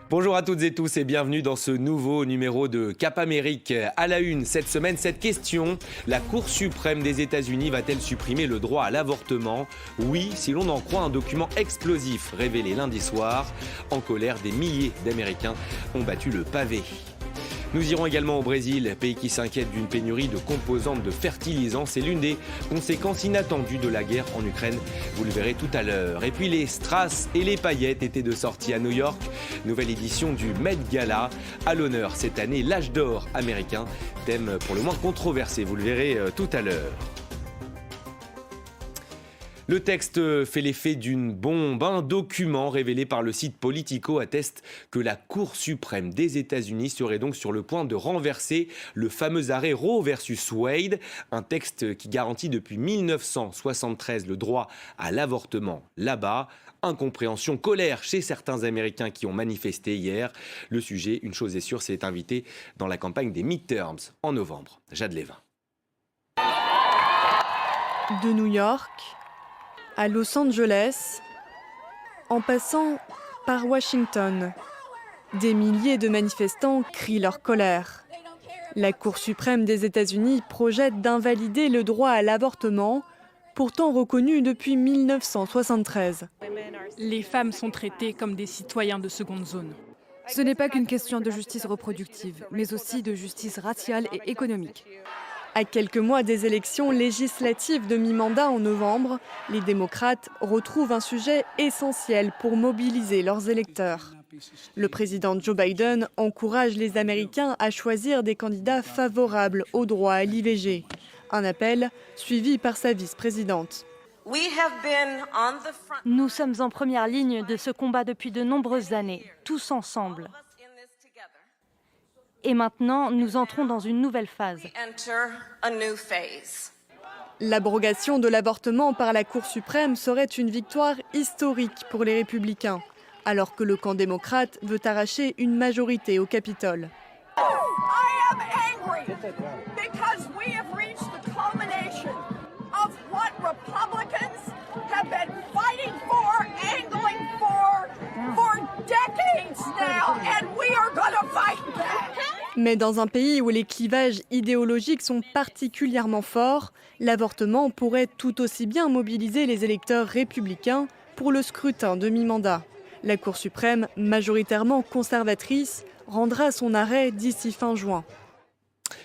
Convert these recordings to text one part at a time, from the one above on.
Bonjour à toutes et tous et bienvenue dans ce nouveau numéro de Cap Amérique. À la une cette semaine, cette question, la Cour suprême des États-Unis va-t-elle supprimer le droit à l'avortement ? Oui, si l'on en croit un document explosif révélé lundi soir. En colère, des milliers d'Américains ont battu le pavé. Nous irons également au Brésil, pays qui s'inquiète d'une pénurie de composantes de fertilisants. C'est l'une des conséquences inattendues de la guerre en Ukraine. Vous le verrez tout à l'heure. Et puis les strass et les paillettes étaient de sortie à New York. Nouvelle édition du Met Gala. À l'honneur cette année, l'âge d'or américain. Thème pour le moins controversé. Vous le verrez tout à l'heure. Le texte fait l'effet d'une bombe. Un document révélé par le site Politico atteste que la Cour suprême des États-Unis serait donc sur le point de renverser le fameux arrêt Roe versus Wade, un texte qui garantit depuis 1973 le droit à l'avortement là-bas. Incompréhension, colère chez certains Américains qui ont manifesté hier. Le sujet, une chose est sûre, c'est invité dans la campagne des midterms en novembre. Jade Lévin. De New York à Los Angeles, en passant par Washington, des milliers de manifestants crient leur colère. La Cour suprême des États-Unis projette d'invalider le droit à l'avortement, pourtant reconnu depuis 1973. Les femmes sont traitées comme des citoyens de seconde zone. Ce n'est pas qu'une question de justice reproductive, mais aussi de justice raciale et économique. À quelques mois des élections législatives de mi-mandat en novembre, les démocrates retrouvent un sujet essentiel pour mobiliser leurs électeurs. Le président Joe Biden encourage les Américains à choisir des candidats favorables au droit à l'IVG. Un appel suivi par sa vice-présidente. Nous sommes en première ligne de ce combat depuis de nombreuses années, tous ensemble. Et maintenant, nous entrons dans une nouvelle phase. L'abrogation de l'avortement par la Cour suprême serait une victoire historique pour les Républicains, alors que le camp démocrate veut arracher une majorité au Capitole. Mais dans un pays où les clivages idéologiques sont particulièrement forts, l'avortement pourrait tout aussi bien mobiliser les électeurs républicains pour le scrutin de mi-mandat. La Cour suprême, majoritairement conservatrice, rendra son arrêt d'ici fin juin.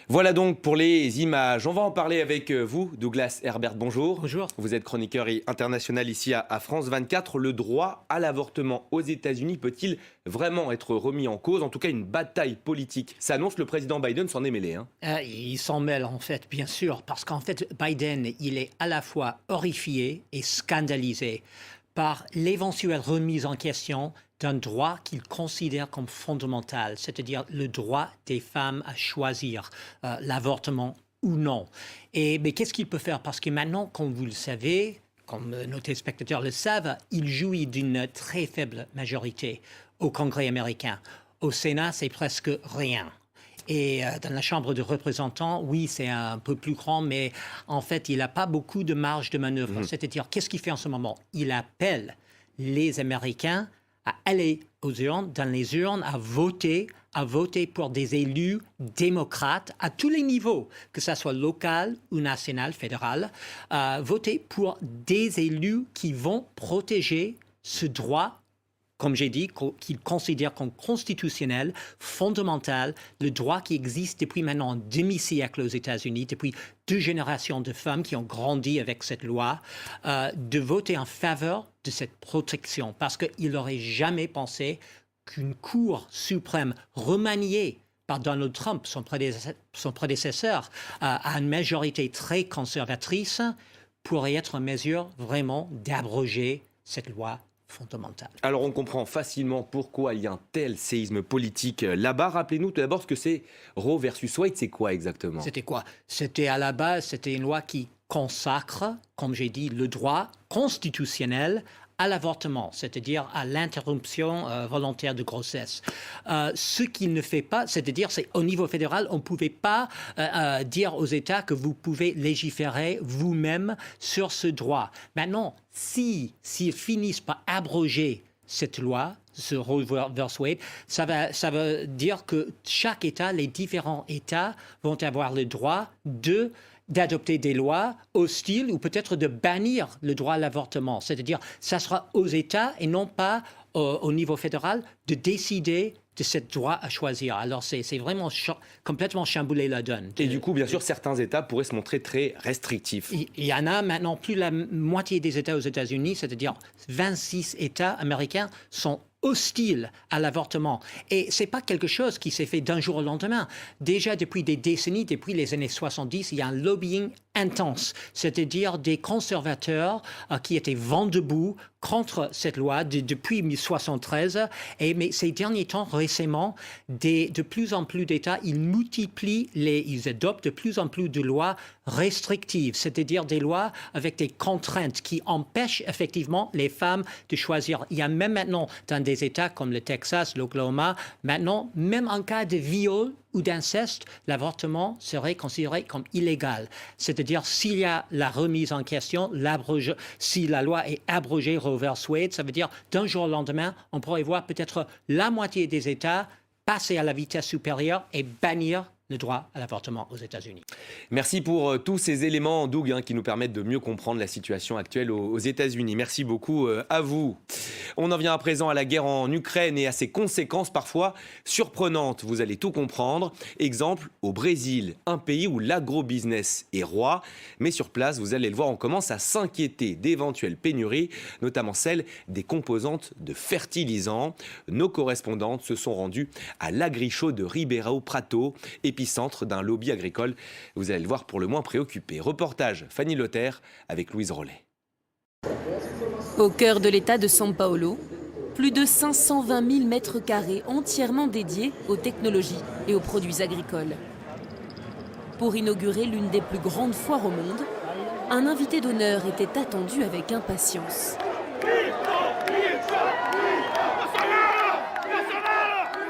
Voilà donc pour les images. On va en parler avec vous, Douglas Herbert. Bonjour. Bonjour. Vous êtes chroniqueur international ici à France 24. Le droit à l'avortement aux États-Unis peut-il vraiment être remis en cause ? En tout cas, une bataille politique s'annonce. Le président Biden s'en est mêlé. Il s'en mêle en fait, bien sûr, parce qu'en fait, Biden, il est à la fois horrifié et scandalisé par l'éventuelle remise en question d'un droit qu'il considère comme fondamental, c'est-à-dire le droit des femmes à choisir l'avortement ou non. Mais qu'est-ce qu'il peut faire ? Parce que maintenant, comme vous le savez, comme nos téléspectateurs le savent, il jouit d'une très faible majorité au Congrès américain. Au Sénat, c'est presque rien. Et dans la Chambre de représentants, oui, c'est un peu plus grand, mais en fait, il n'a pas beaucoup de marge de manœuvre. C'est-à-dire, qu'est-ce qu'il fait en ce moment ? Il appelle les Américains à aller aux urnes, dans les urnes, à voter pour des élus démocrates à tous les niveaux, que ce soit local ou national, fédéral, voter pour des élus qui vont protéger ce droit, comme j'ai dit, qu'ils considèrent comme constitutionnel, fondamental, le droit qui existe depuis maintenant un demi-siècle aux États-Unis, depuis 2 générations de femmes qui ont grandi avec cette loi, de voter en faveur de cette protection. Parce qu'il n'aurait jamais pensé qu'une Cour suprême remaniée par Donald Trump, son prédécesseur, à une majorité très conservatrice, pourrait être en mesure vraiment d'abroger cette loi fondamentale. Alors on comprend facilement pourquoi il y a un tel séisme politique là-bas. Rappelez-nous tout d'abord ce que c'est Roe versus Wade, c'est quoi exactement ? C'était quoi ? C'était à la base, c'était une loi qui consacre, comme j'ai dit, le droit constitutionnel à l'avortement, c'est-à-dire à l'interruption volontaire de grossesse. Ce qu'il ne fait pas, c'est-à-dire c'est au niveau fédéral, on ne pouvait pas dire aux États que vous pouvez légiférer vous-même sur ce droit. Maintenant, s'ils finissent par abroger cette loi, ce Roe versus Wade, ça veut dire que chaque État, les différents États vont avoir le droit d'adopter des lois hostiles ou peut-être de bannir le droit à l'avortement. C'est-à-dire, ça sera aux États et non pas au niveau fédéral de décider de ce droit à choisir. Alors, c'est vraiment complètement chamboulé la donne. Et du coup, bien sûr, certains États pourraient se montrer très restrictifs. Il y en a maintenant plus la moitié des États aux États-Unis, c'est-à-dire 26 États américains sont hostiles à l'avortement. Et ce n'est pas quelque chose qui s'est fait d'un jour au lendemain. Déjà depuis des décennies, depuis les années 70, il y a un lobbying intense, c'est-à-dire des conservateurs qui étaient vent debout contre cette loi depuis 1973. Mais ces derniers temps, récemment, de plus en plus d'États, ils adoptent de plus en plus de lois restrictives, c'est-à-dire des lois avec des contraintes qui empêchent effectivement les femmes de choisir. Il y a même maintenant dans des États comme le Texas, l'Oklahoma, maintenant, même en cas de viol ou d'inceste, l'avortement serait considéré comme illégal. C'est-à-dire, s'il y a la remise en question, si la loi est abrogée, Roe versus Wade, ça veut dire d'un jour au lendemain, on pourrait voir peut-être la moitié des États passer à la vitesse supérieure et bannir le droit à l'avortement aux États-Unis. Merci pour tous ces éléments, Doug, qui nous permettent de mieux comprendre la situation actuelle aux États-Unis. Merci beaucoup à vous. On en vient à présent à la guerre en Ukraine et à ses conséquences parfois surprenantes. Vous allez tout comprendre. Exemple, au Brésil, un pays où l'agrobusiness est roi. Mais sur place, vous allez le voir, on commence à s'inquiéter d'éventuelles pénuries, notamment celles des composantes de fertilisants. Nos correspondantes se sont rendues à l'Agrishow de Ribeirão Preto, épicentre d'un lobby agricole. Vous allez le voir, pour le moins préoccupé. Reportage Fanny Lothaire avec Louise Rollet. Au cœur de l'État de São Paulo, plus de 520 000 mètres carrés entièrement dédiés aux technologies et aux produits agricoles. Pour inaugurer l'une des plus grandes foires au monde, un invité d'honneur était attendu avec impatience.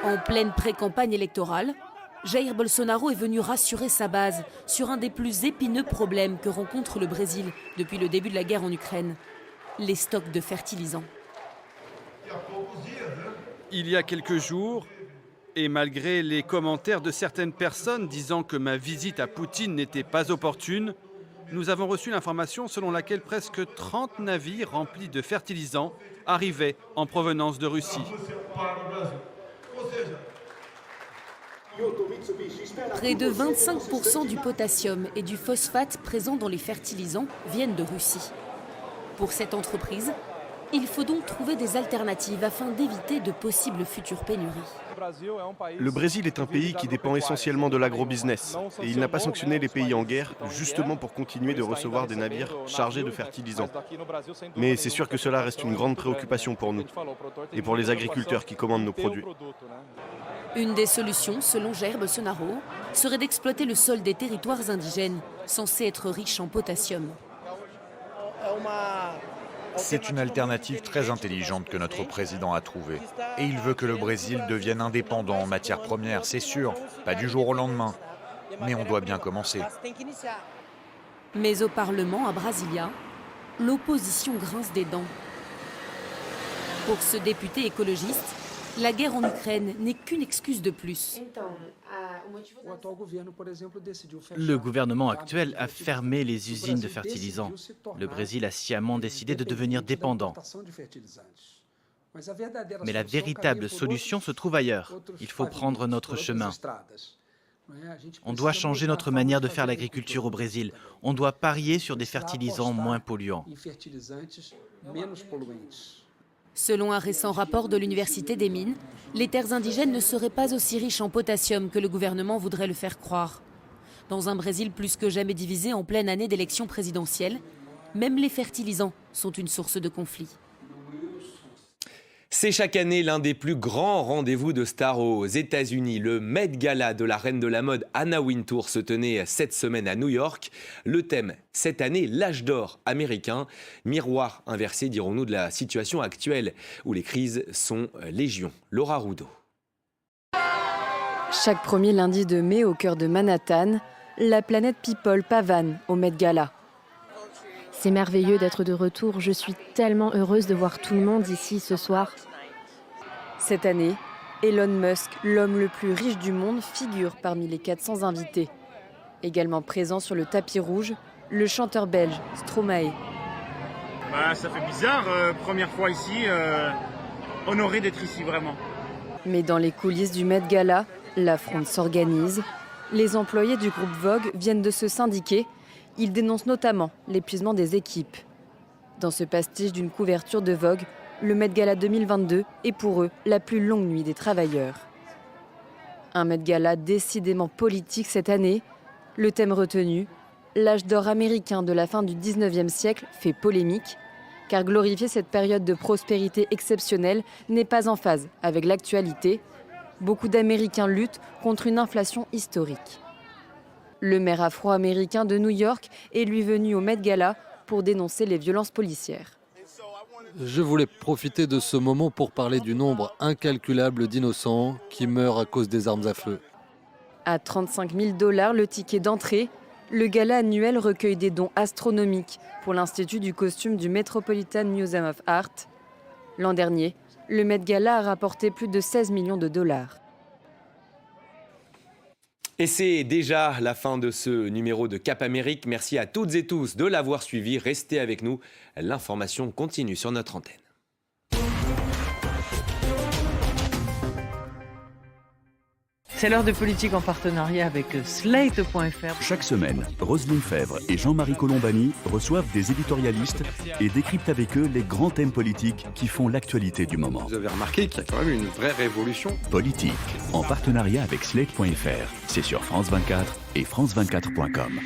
En pleine pré-campagne électorale, Jair Bolsonaro est venu rassurer sa base sur un des plus épineux problèmes que rencontre le Brésil depuis le début de la guerre en Ukraine, les stocks de fertilisants. Il y a quelques jours, et malgré les commentaires de certaines personnes disant que ma visite à Poutine n'était pas opportune, nous avons reçu l'information selon laquelle presque 30 navires remplis de fertilisants arrivaient en provenance de Russie. Près de 25% du potassium et du phosphate présents dans les fertilisants viennent de Russie. Pour cette entreprise, il faut donc trouver des alternatives afin d'éviter de possibles futures pénuries. Le Brésil est un pays qui dépend essentiellement de l'agrobusiness et il n'a pas sanctionné les pays en guerre justement pour continuer de recevoir des navires chargés de fertilisants. Mais c'est sûr que cela reste une grande préoccupation pour nous et pour les agriculteurs qui commandent nos produits. Une des solutions, selon Jair Bolsonaro, serait d'exploiter le sol des territoires indigènes, censés être riches en potassium. C'est une alternative très intelligente que notre président a trouvée. Et il veut que le Brésil devienne indépendant en matières premières, c'est sûr, pas du jour au lendemain. Mais on doit bien commencer. Mais au Parlement, à Brasilia, l'opposition grince des dents. Pour ce député écologiste, la guerre en Ukraine n'est qu'une excuse de plus. Le gouvernement actuel a fermé les usines de fertilisants. Le Brésil a sciemment décidé de devenir dépendant. Mais la véritable solution se trouve ailleurs. Il faut prendre notre chemin. On doit changer notre manière de faire l'agriculture au Brésil. On doit parier sur des fertilisants moins polluants. Selon un récent rapport de l'Université des Mines, les terres indigènes ne seraient pas aussi riches en potassium que le gouvernement voudrait le faire croire. Dans un Brésil plus que jamais divisé en pleine année d'élection présidentielle, même les fertilisants sont une source de conflit. C'est chaque année l'un des plus grands rendez-vous de stars aux États-Unis. Le Met Gala de la reine de la mode Anna Wintour se tenait cette semaine à New York. Le thème, cette année, l'âge d'or américain. Miroir inversé, dirons-nous, de la situation actuelle où les crises sont légion. Laura Roudot. Chaque premier lundi de mai, au cœur de Manhattan, la planète People pavane au Met Gala. C'est merveilleux d'être de retour. Je suis tellement heureuse de voir tout le monde ici ce soir. Cette année, Elon Musk, l'homme le plus riche du monde, figure parmi les 400 invités. Également présent sur le tapis rouge, le chanteur belge Stromae. Ça fait bizarre, première fois ici, honoré d'être ici vraiment. Mais dans les coulisses du Met Gala, la fronde s'organise. Les employés du groupe Vogue viennent de se syndiquer. Ils dénoncent notamment l'épuisement des équipes. Dans ce pastiche d'une couverture de Vogue, le Met Gala 2022 est pour eux la plus longue nuit des travailleurs. Un Met Gala décidément politique cette année. Le thème retenu, l'âge d'or américain de la fin du 19e siècle, fait polémique, car glorifier cette période de prospérité exceptionnelle n'est pas en phase avec l'actualité. Beaucoup d'Américains luttent contre une inflation historique. Le maire afro-américain de New York est lui venu au Met Gala pour dénoncer les violences policières. Je voulais profiter de ce moment pour parler du nombre incalculable d'innocents qui meurent à cause des armes à feu. À 35 000 $ le ticket d'entrée, le gala annuel recueille des dons astronomiques pour l'Institut du costume du Metropolitan Museum of Art. L'an dernier, le Met Gala a rapporté plus de 16 millions de $. Et c'est déjà la fin de ce numéro de Cap Amérique. Merci à toutes et tous de l'avoir suivi. Restez avec nous. L'information continue sur notre antenne. C'est l'heure de politique en partenariat avec Slate.fr. Chaque semaine, Roselyne Fèvre et Jean-Marie Colombani reçoivent des éditorialistes et décryptent avec eux les grands thèmes politiques qui font l'actualité du moment. Vous avez remarqué qu'il y a quand même une vraie révolution. Politique, en partenariat avec Slate.fr. C'est sur France 24 et France24.com.